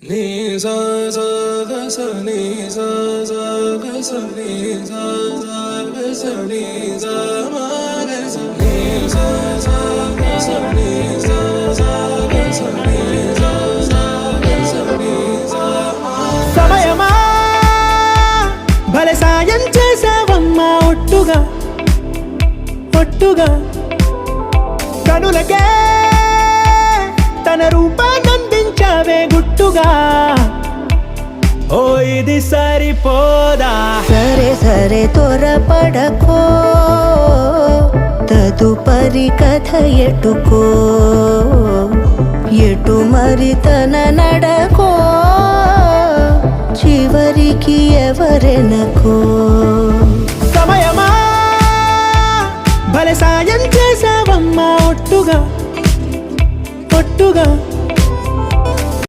నీ సా సా గ స నీ సా సా గ స నీ సా సా గ స నీ సా మా గ స నీ సా సా గ స నీ సా సా గ స నీ సా సా గ స నీ సా మా. సమయమా భలే సాయం చేసావమ్మా ఒట్టుగా ఒట్టుగా కనులకే తన రూపాన్నందించావే గుట్టుగా. ఓ ఇది సరిపోదా సరే సరే త్వరపడకో తదుపరి కథ ఎటుకో ఎటు మరి తన నడకో చివరికి ఎవరెనకో. సమయమా భలే సాయం చేసావమ్మా ఒట్టుగా ఒట్టుగా